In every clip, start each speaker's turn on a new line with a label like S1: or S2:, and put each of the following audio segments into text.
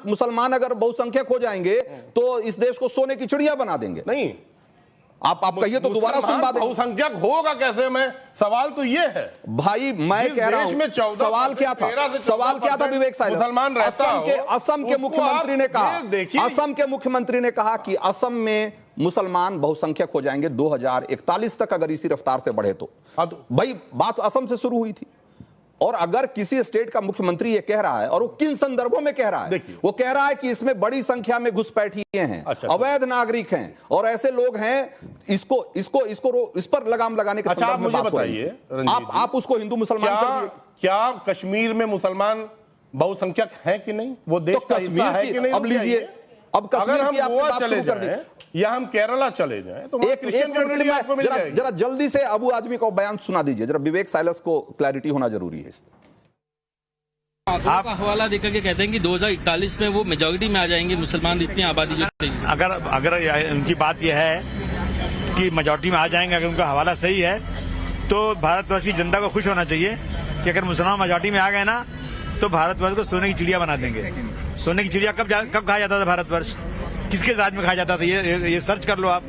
S1: मुसलमान अगर बहुसंख्यक हो जाएंगे तो इस देश को सोने की चिड़िया बना देंगे।
S2: नहीं,
S1: आप कहिए तो दोबारा सुनवा दें।
S2: बहुसंख्यक होगा कैसे? मैं सवाल तो ये है
S1: भाई, मैं कह रहा हूं सवाल क्या था, सवाल क्या था विवेक साइलेंस?
S2: मुसलमान रहता
S1: असम के मुख्यमंत्री ने कहा, असम के मुख्यमंत्री ने कहा कि असम में मुसलमान बहुसंख्यक हो जाएंगे 2041 तक अगर इसी रफ्तार से बढ़े तो। भाई बात असम से शुरू हुई थी। और अगर किसी स्टेट का मुख्यमंत्री ये कह रहा है, और वो किन संदर्भों में कह रहा है, वो कह रहा है कि इसमें बड़ी संख्या में घुसपैठिए हैं, अवैध नागरिक हैं और ऐसे लोग हैं, इस पर लगाम लगाने के संदर्भ में बात बताइए। आप उसको हिंदू मुसलमान कर दिए।
S2: क्या कश्मीर में मुसलमान बहुसंख्यक है कि नहीं? वो देश का हिस्सा है कि नहीं?
S1: अब लीजिए, अब
S2: अगर हम गोवा चले जाएं या हम केरला चले जाएं तो
S1: एक मिनट आपको मिल जाएगी। जरा जल्दी से अबू आजमी का बयान सुना दीजिए, जरा विवेक साइलेंस को क्लैरिटी होना जरूरी है इस पर।
S3: आप हवाला देकर के कहते हैं कि 2041 में वो मेजॉरिटी में आ जाएंगे मुसलमान, इतनी आबादी जो
S4: अगर उनकी बात यह है कि मेजॉरिटी में आ जाएंगे, अगर उनका हवाला सही है तो भारतवर्ष की जनता को खुश होना चाहिए कि अगर मुसलमान मेजॉरिटी में आ गए ना तो भारतवर्ष को सोने की चिड़िया बना देंगे। सोने की चिड़िया कब कहा जाता था भारतवर्ष? किसके राज में कहा जाता था? ये सर्च कर लो आप।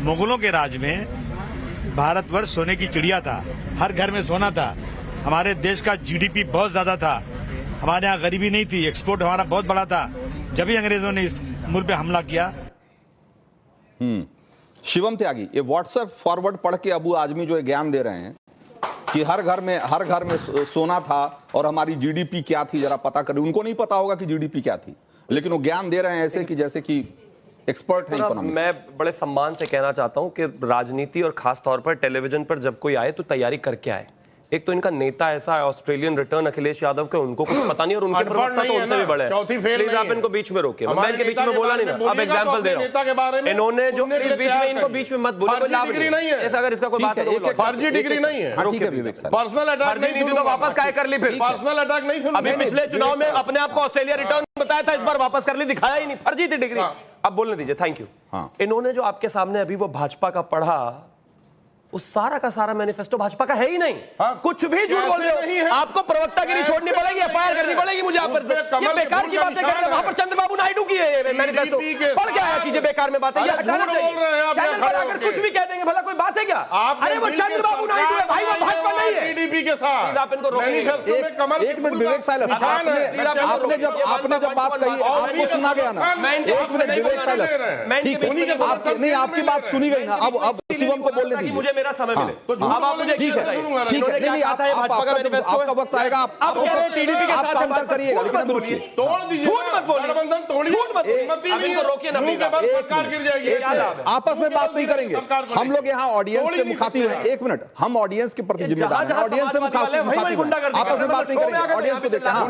S4: मुगलों के राज में भारतवर्ष सोने की चिड़िया था, हर घर में सोना था, हमारे देश का जीडीपी बहुत ज्यादा था, हमारे यहाँ गरीबी नहीं थी, एक्सपोर्ट हमारा बहुत बड़ा था। जब ही अंग्रेजों ने इस मुल्क पे हमला किया।
S1: शिवम त्यागी, ये व्हाट्सएप फॉरवर्ड पढ़ के अबू आजमी जो ज्ञान दे रहे हैं कि हर घर में सोना था और हमारी जीडीपी क्या थी जरा पता करें। उनको नहीं पता होगा कि जीडीपी क्या थी, लेकिन वो ज्ञान दे रहे हैं ऐसे कि जैसे कि एक्सपर्ट है इकोनॉमिक्स।
S5: मैं बड़े सम्मान से कहना चाहता हूं कि राजनीति और खास तौर पर टेलीविजन पर जब कोई आए तो तैयारी करके आए। एक तो इनका नेता ऐसा है, ऑस्ट्रेलियन रिटर्न अखिलेश यादव के, उनको कुछ पता नहीं और उनके प्रवक्ता तो उनसे भी बड़े हैं। प्लीज आप इनको बीच में रोकिए। मैं इनके बीच में बोला नहीं ना, अब एग्जांपल दे रहा हूं। इन्होंने जो इनको बीच में मत बोलिए, कोई लाभ नहीं है। अगर इसका कोई बात है,
S2: फर्जी डिग्री नहीं है, पर्सनल अटैक नहीं,
S5: नीति तो वापस काय कर ली फिर?
S2: पर्सनल अटैक नहीं सुना।
S5: अभी पिछले चुनाव में अपने आप को ऑस्ट्रेलिया रिटर्न बताया था, इस बार वापस कर ली, दिखाया ही नहीं, फर्जी थी डिग्री। अब बोलने दीजिए, थैंक यू। इन्होंने जो आपके सामने अभी वो भाजपा का पढ़ा, उस सारा का सारा मैनिफेस्टो भाजपा का है ही नहीं। कुछ भी झूठ बोल रहे हो। आपको प्रवक्तागिरी छोड़नी पड़ेगी, एफआईआर करनी पड़ेगी मुझे आप पर। ये बेकार की बातें कर रहे हैं। वहां पर चंद्रबाबू नायडू की है मैनिफेस्टो, पढ़ के आया कीजिए बेकार में बातें। ये हटाना चाहिए। चैनल पर आकर कुछ भी कह देंगे, भला कोई बात है क्या? अरे वो चंद्रबाबू नायडू है भाई, वो भाजपा नहीं है।
S2: टीडीपी के साथ
S5: आप इनको रोकिए।
S1: एक मिनट विवेक साइलेंस, आपने जब बात कही आपको सुना गया ना। एक मिनट विवेक साइलेंस, ठीक है, नहीं आपकी बात सुनी गई ना। अब शिवम को बोलने दीजिए,
S5: मुझे मेरा समय मिले। अब आप मुझे
S1: ठीक है, नहीं आपका वक्त आएगा, आप काउंटर करिएगा, लेकिन अभी रुकिए।
S2: तोड़ दीजिए,
S5: झूठ मत बोलिए,
S2: गठबंधन तोड़िए,
S5: झूठ मत बोलिए। अब इनको रोकिए ना,
S2: सरकार गिर जाएगी।
S1: आपस में बात नहीं करेंगे। हम लोग यहाँ ऑडियंस से मुखातिब हैं। एक मिनट, हम ऑडियंस के प्रति जिम्मेदार हैं, ऑडियंस से मुखातिब हैं, आपस में बात नहीं करेंगे, ऑडियंस को देखते हैं।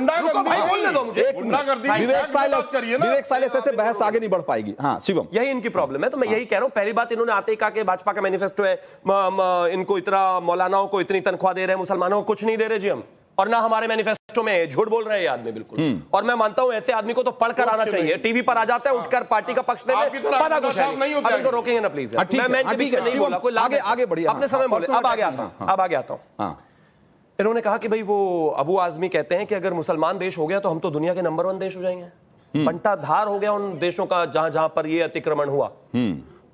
S1: विवेक साइलेंस ऐसे बहस आगे नहीं बढ़ पाएगी। हाँ शिवम,
S5: यही इनकी प्रॉब्लम है। तो मैं यही कह रहा हूं, पहली बात इन्होंने आते ही कहा कि भाजपा का मैनिफेस्टो है, इनको इतना मौलानाओं को इतनी तनख्वाह दे रहे हैं, मुसलमानों को कुछ नहीं दे रहे जी हम, और ना हमारे मैनिफेस्टो में। झूठ बोल रहे हैं ये आदमी बिल्कुल। और मैं मानता हूं ऐसे आदमी को तो पढ़कर आना चाहिए। टीवी पर आ जाता है उठकर पार्टी का पक्ष लेने, पता कुछ है नहीं। अब इनको रोकेंगे ना प्लीज। मैं नहीं बोला, कोई आगे बढ़िए, अपने समय बोले। अब आगे आता हूं। इन्होंने कहा कि भाई वो अबू आजमी कहते हैं कि अगर मुसलमान देश हो गया तो हम तो दुनिया के नंबर 1 देश हो जाएंगे। बंटा धार हो गया उन देशों का जहां जहां पर ये अतिक्रमण हुआ।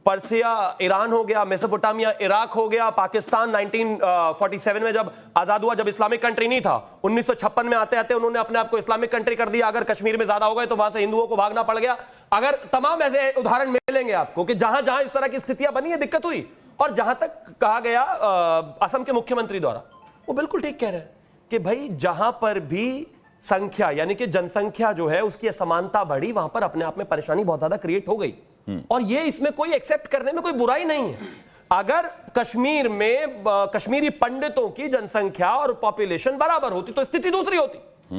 S5: पर्सिया ईरान हो गया, मेसोपोटामिया इराक हो गया, पाकिस्तान 1947 में जब आजाद हुआ, जब इस्लामिक कंट्री नहीं था, 1956 में आते आते उन्होंने अपने आप को इस्लामिक कंट्री कर दिया। अगर कश्मीर में ज्यादा हो गए तो वहां से हिंदुओं को भागना पड़ गया। अगर तमाम ऐसे उदाहरण मिलेंगे आपको कि जहां जहां इस तरह की स्थितियां बनी है, दिक्कत हुई। और जहां तक कहा गया असम के मुख्यमंत्री द्वारा, वो बिल्कुल ठीक कह रहे हैं कि भाई जहां पर भी संख्या यानी कि जनसंख्या जो है उसकी असमानता बढ़ी, वहां पर अपने आप में परेशानी बहुत ज्यादा क्रिएट हो गई। और ये इसमें कोई एक्सेप्ट करने में कोई बुराई नहीं है। अगर कश्मीर में कश्मीरी पंडितों की जनसंख्या और पॉपुलेशन बराबर होती तो स्थिति दूसरी होती,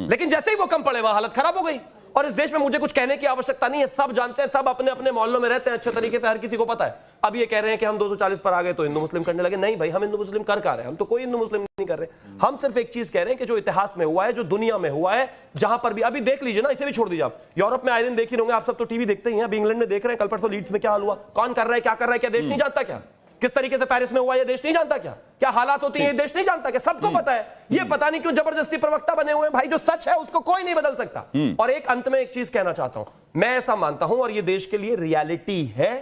S5: लेकिन जैसे ही वो कम पड़े वहां हालत खराब हो गई। और इस देश में मुझे कुछ कहने की आवश्यकता नहीं है, सब जानते हैं, सब अपने अपने मोहल्लों में रहते हैं अच्छे तरीके से, हर किसी को पता है। अब ये कह रहे हैं कि हम 240 पर आ गए तो हिंदू मुस्लिम करने लगे। नहीं भाई, हम हिंदू मुस्लिम कर रहे हैं, हम तो कोई हिंदू मुस्लिम नहीं कर रहे। हम सिर्फ एक चीज कह रहे हैं कि जो इतिहास में हुआ है, जो दुनिया में हुआ है, जहां पर भी अभी देख लीजिए ना, इसे भी छोड़ दीजिए आप। यूरोप में आए दिन देख ही होंगे आप सब, तो टीवी देखते ही हैं। अभी इंग्लैंड में देख रहे हैं, कल परसों लीड्स में क्या हाल हुआ, कौन कर रहा है, क्या कर रहा है, क्या देश नहीं जानता क्या? किस तरीके से पेरिस में हुआ ये देश नहीं जानता क्या? क्या हालात होती हैं ये देश नहीं जानता क्या? सबको पता है। ये पता नहीं क्यों जबरदस्ती प्रवक्ता बने हुए हैं भाई। जो सच है उसको कोई नहीं बदल सकता। और एक अंत में एक चीज कहना चाहता हूं, मैं ऐसा मानता हूं और ये देश के लिए रियलिटी है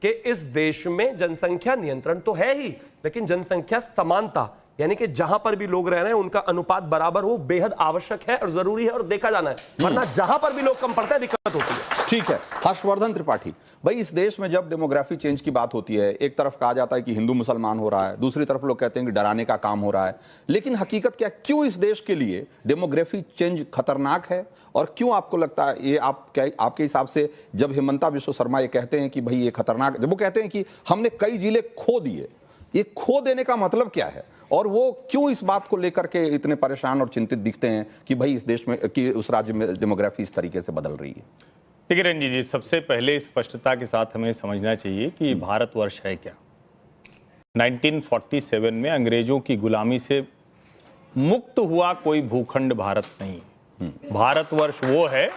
S5: कि इस देश में जनसंख्या नियंत्रण तो है ही, लेकिन जनसंख्या समानता यानी कि जहां पर भी लोग रह रहे हैं उनका अनुपात बराबर हो बेहद आवश्यक है और जरूरी है और देखा जाना है, वरना जहां पर भी लोग कम पड़ते हैं दिक्कत होती है।
S1: ठीक है। हर्षवर्धन त्रिपाठी भाई, इस देश में जब डेमोग्राफी चेंज की बात होती है, एक तरफ कहा जाता है कि हिंदू मुसलमान हो रहा है, दूसरी तरफ लोग कहते हैं कि डराने का काम हो रहा है, लेकिन हकीकत क्या, क्यों इस देश के लिए डेमोग्राफी चेंज खतरनाक है? और क्यों आपको लगता है ये आपके हिसाब से, जब हेमंता विश्व शर्मा ये कहते हैं कि भाई ये खतरनाक, जब वो कहते हैं कि हमने कई जिले खो दिए, ये खो देने का मतलब क्या है? और वो क्यों इस बात को लेकर के इतने परेशान और चिंतित दिखते हैं कि भाई इस देश में, कि उस राज्य में डेमोग्राफी इस तरीके से बदल रही है?
S6: ठीक है रंजीत जी, सबसे पहले स्पष्टता के साथ हमें समझना चाहिए कि भारतवर्ष है क्या। 1947 में अंग्रेजों की गुलामी से मुक्त हुआ कोई भूखंड भारत नहीं। भारतवर्ष वो है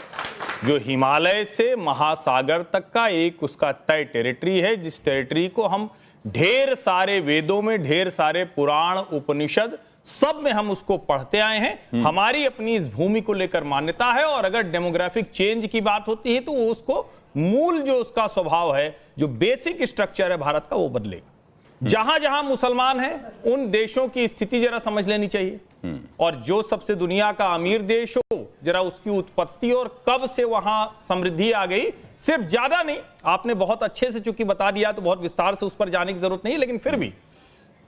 S6: जो हिमालय से महासागर तक का एक उसका तय टेरिटरी है, जिस टेरिटरी को हम ढेर सारे वेदों में, ढेर सारे पुराण उपनिषद सब में हम उसको पढ़ते आए हैं। हमारी अपनी इस भूमि को लेकर मान्यता है, और अगर डेमोग्राफिक चेंज की बात होती है तो उसको मूल जो उसका स्वभाव है, जो बेसिक स्ट्रक्चर है भारत का, वो बदलेगा। जहां जहां मुसलमान हैं उन देशों की स्थिति जरा समझ लेनी चाहिए, और जो सबसे दुनिया का अमीर देश हो, जरा उसकी उत्पत्ति और कब से वहां समृद्धि आ गई, सिर्फ ज्यादा नहीं, आपने बहुत अच्छे से चूंकि बता दिया तो बहुत विस्तार से उस पर जाने की जरूरत नहीं, लेकिन फिर भी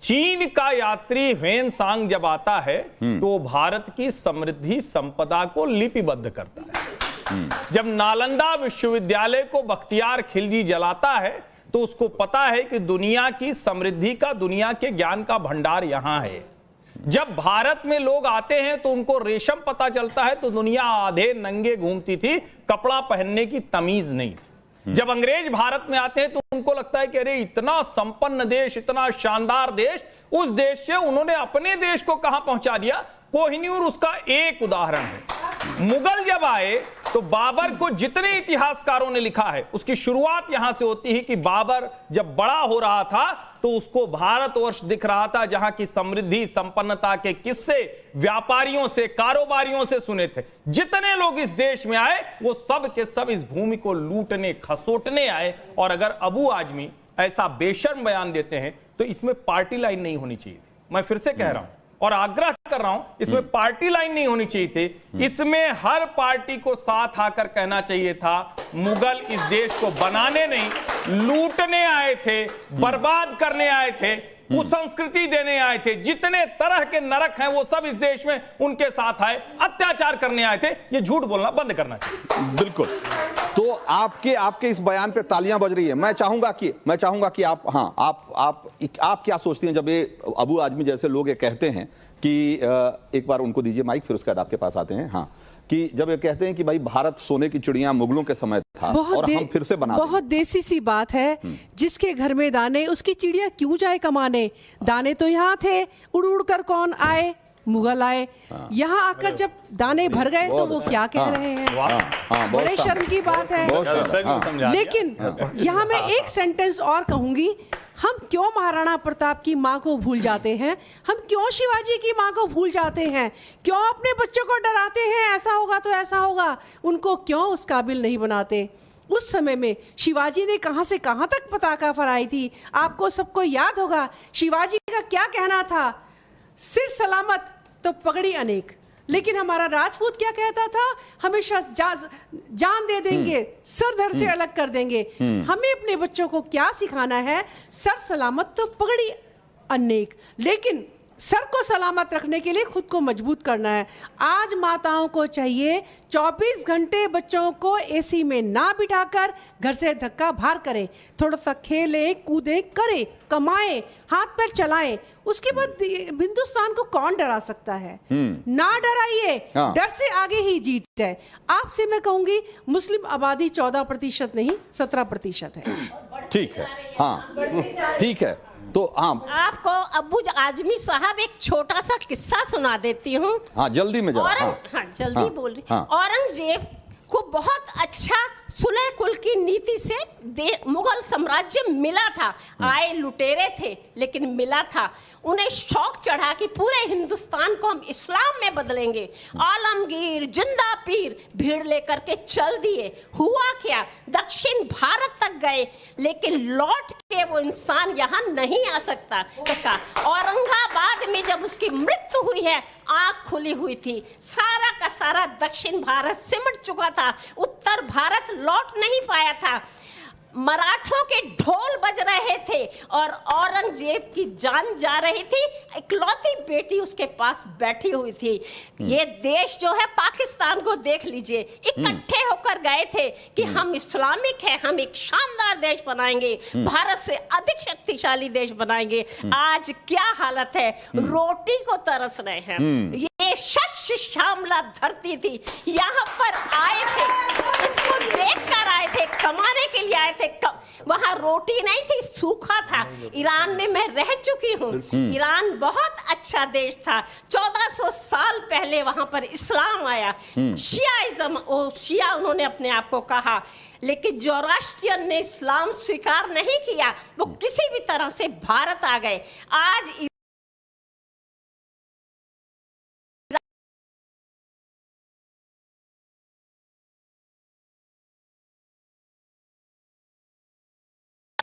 S6: चीन का यात्री ह्वेन सांग जब आता है तो भारत की समृद्धि संपदा को लिपिबद्ध करता है। जब नालंदा विश्वविद्यालय को बख्तियार खिलजी जलाता है तो उसको पता है कि दुनिया की समृद्धि का, दुनिया के ज्ञान का भंडार यहां है। जब भारत में लोग आते हैं तो उनको रेशम पता चलता है तो दुनिया आधे नंगे घूमती थी, कपड़ा पहनने की तमीज नहीं थी। जब अंग्रेज भारत में आते हैं तो उनको लगता है कि अरे इतना संपन्न देश, इतना शानदार देश, उस देश से उन्होंने अपने देश को कहां पहुंचा दिया। कोहिनूर उसका एक उदाहरण है। मुगल जब आए तो बाबर को जितने इतिहासकारों ने लिखा है उसकी शुरुआत यहां से होती है कि बाबर जब बड़ा हो रहा था तो उसको भारतवर्ष दिख रहा था, जहां की समृद्धि संपन्नता के किस्से व्यापारियों से, कारोबारियों से सुने थे। जितने लोग इस देश में आए वो सब के सब इस भूमि को लूटने, खसोटने आए। और अगर अबू आजमी ऐसा बेशर्म बयान देते हैं तो इसमें पार्टी लाइन नहीं होनी चाहिए थी। मैं फिर से कह रहा हूं और आग्रह कर रहा हूं, इसमें पार्टी लाइन नहीं होनी चाहिए थी। इसमें हर पार्टी को साथ आकर कहना चाहिए था, मुगल इस देश को बनाने नहीं, लूटने आए थे, बर्बाद करने आए थे, कुसंस्कृति देने आए थे। जितने तरह के नरक हैं वो सब इस देश में उनके साथ आए, अत्याचार करने आए थे। ये झूठ बोलना बंद करना चाहिए।
S1: बिल्कुल। तो आपके इस बयान पे तालियां बज रही है। मैं चाहूंगा कि आप क्या सोचती हैं जब ये अबू आजमी जैसे लोग ये कहते हैं कि एक बार उनको दीजिए माइक, फिर उसके बाद आपके पास आते हैं। हाँ, कि जब ये कहते हैं कि भाई भारत सोने की चिड़िया मुगलों के समय था और हम फिर से बना
S7: बहुत देसी सी बात है। जिसके घर में दाने उसकी चिड़िया क्यों जाए कमाने? दाने तो यहाँ थे, उड़ उड़ कर कौन आए? मुगल आए। यहाँ आकर जब दाने भर गए तो वो क्या कह रहे हैं? बड़े शर्म की बात है। लेकिन यहाँ मैं एक सेंटेंस और कहूंगी, हम क्यों महाराणा प्रताप की माँ को भूल जाते हैं? हम क्यों शिवाजी की माँ को भूल जाते हैं? क्यों अपने बच्चों को डराते हैं ऐसा होगा तो ऐसा होगा? उनको क्यों उस काबिल नहीं बनाते? उस समय में शिवाजी ने कहां से कहां तक पताका फहराई थी, आपको सबको याद होगा। शिवाजी का क्या कहना था? सिर सलामत तो पगड़ी अनेक। लेकिन हमारा राजपूत क्या कहता था? हमेशा जान दे देंगे, सर धड़ से अलग कर देंगे। हमें अपने बच्चों को क्या सिखाना है? सर सलामत तो पगड़ी अनेक। लेकिन सर को सलामत रखने के लिए खुद को मजबूत करना है। आज माताओं को चाहिए 24 घंटे बच्चों को एसी में ना बिठाकर घर से धक्का बाहर करें, थोड़ा सा खेलें, कूदें, करें, कमाएं, हाथ पैर चलाएं। उसके बाद हिंदुस्तान को कौन डरा सकता है? ना डराइए। डर से आगे ही जीत है। आपसे मैं कहूंगी, मुस्लिम आबादी 14% नहीं 17% है।
S1: ठीक है। हाँ ठीक है। तो
S8: आपको अब्बू आजमी साहब एक छोटा सा किस्सा सुना देती हूँ।
S1: हाँ जल्दी में जरा।
S8: जल्दी बोल रही। औरंगजेब को बहुत अच्छा सुलह कुल की नीति से मुगल साम्राज्य मिला था। आए लुटेरे थे लेकिन मिला था। उन्हें शौक चढ़ा कि पूरे हिंदुस्तान को हम इस्लाम में बदलेंगे। आलमगीर जिंदा पीर भीड़ लेकर के चल दिए। हुआ क्या, दक्षिण भारत तक गए लेकिन लौट के वो इंसान यहाँ नहीं आ सकता। औरंगाबाद में जब उसकी मृत्यु हुई है, आंख खुली हुई थी। सारा का सारा दक्षिण भारत सिमट चुका था, उत्तर भारत लौट नहीं पाया था। मराठों के ढोल बज रहे थे और औरंगजेब की जान जा रही थी। इकलौती बेटी उसके पास बैठी हुई थी। ये देश जो है, पाकिस्तान को देख लीजिए, इकट्ठे होकर गए थे कि हम इस्लामिक हैं, हम एक शानदार देश बनाएंगे, भारत से अधिक शक्तिशाली देश बनाएंगे। आज क्या हालत है, रोटी को तरस रहे हैं। ये शस्य श्यामला धरती थी, यहाँ पर आए थे, इसको देखकर आए थे, कमाने के लिए आए थे। वहां रोटी नहीं थी, सूखा था। ईरान में मैं रह चुकी हूँ। ईरान बहुत अच्छा देश था। 1400 साल पहले वहां पर इस्लाम आया, शियाइज्म, शिया उन्होंने अपने आप को कहा। लेकिन जोरास्ट्रियन ने इस्लाम स्वीकार नहीं किया, वो किसी भी तरह से भारत आ गए। आज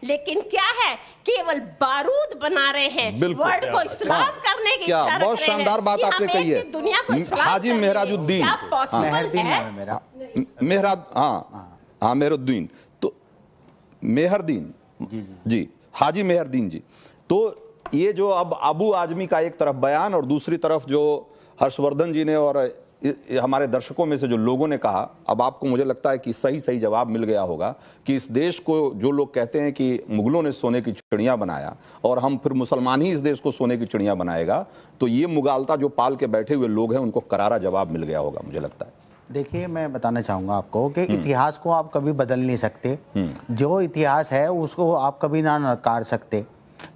S8: लेकिन क्या है, केवल बारूद बना रहे हैं, वर्ल्ड को इस्लाम करने की इच्छा रख रहे हैं।
S1: बहुत शानदार बात आपने कही है।
S8: दुनिया को
S1: हाजी मेहराजुद्दीन, मेहरुद्दीन, तो मेहरदीन जी, हाजी मेहरदीन जी। तो ये जो अब अबू आजमी का एक तरफ बयान और दूसरी तरफ जो हर्षवर्धन जी ने और हमारे दर्शकों में से जो लोगों ने कहा, अब आपको मुझे लगता है कि सही सही जवाब मिल गया होगा कि इस देश को जो लोग कहते हैं कि मुगलों ने सोने की चिड़ियां बनाया और हम फिर मुसलमान ही इस देश को सोने की चिड़ियां बनाएगा, तो ये मुगालता जो पाल के बैठे हुए लोग हैं उनको करारा जवाब मिल गया होगा, मुझे लगता है।
S9: देखिए, मैं बताना चाहूँगा आपको कि इतिहास को आप कभी बदल नहीं सकते। जो इतिहास है उसको आप कभी ना नकार सकते।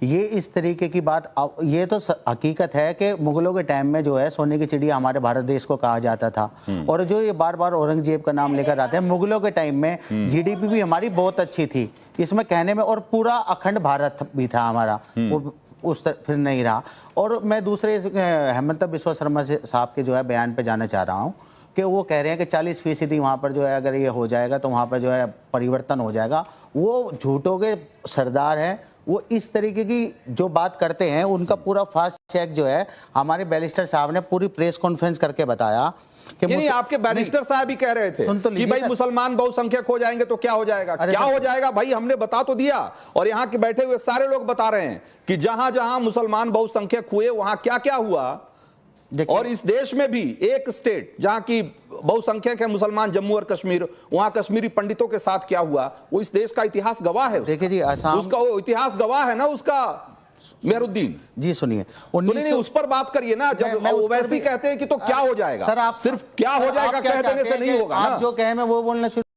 S9: ये इस तरीके की बात, ये तो हकीकत है कि मुगलों के टाइम में जो है सोने की चिड़िया हमारे भारत देश को कहा जाता था। और जो ये बार बार औरंगजेब का नाम लेकर आते हैं, मुगलों के टाइम में जीडीपी भी हमारी बहुत अच्छी थी इसमें कहने में, और पूरा अखंड भारत भी था हमारा, वो उस फिर नहीं रहा। और मैं दूसरे हेमंत बिस्वा शर्मा साहब के जो है बयान पे जाना चाह रहा हूँ कि वो कह रहे हैं कि 40% वहाँ पर जो है अगर ये हो जाएगा तो वहाँ पर जो है परिवर्तन हो जाएगा। वो झूठों के सरदार हैं। वो इस तरीके की जो बात करते हैं उनका पूरा फास्ट चेक जो है हमारे बैरिस्टर साहब ने पूरी प्रेस कॉन्फ्रेंस करके बताया कि
S1: नहीं, आपके बैरिस्टर साहब भी कह रहे थे कि भाई मुसलमान बहुसंख्यक हो जाएंगे तो क्या हो जाएगा। क्या हो जाएगा भाई, हमने बता तो दिया, और यहाँ के बैठे हुए सारे लोग बता रहे हैं कि जहां जहां मुसलमान बहुसंख्यक हुए वहां क्या क्या हुआ। और इस देश में भी एक स्टेट जहां की बहुसंख्यक है मुसलमान, जम्मू और कश्मीर, वहां कश्मीरी पंडितों के साथ क्या हुआ, वो इस देश का इतिहास गवाह है।
S9: देखिए जी, असम
S1: उसका वो इतिहास गवाह है ना उसका। मेहरुद्दीन
S9: जी सुनिए,
S1: नहीं उस पर बात करिए ना। जब वो वैसे ही कहते हैं कि तो क्या हो जाएगा,
S9: सर आप
S1: सिर्फ क्या हो जाएगा कह देने से नहीं होगा।
S9: आप जो कहे मैं वो बोलना शुरू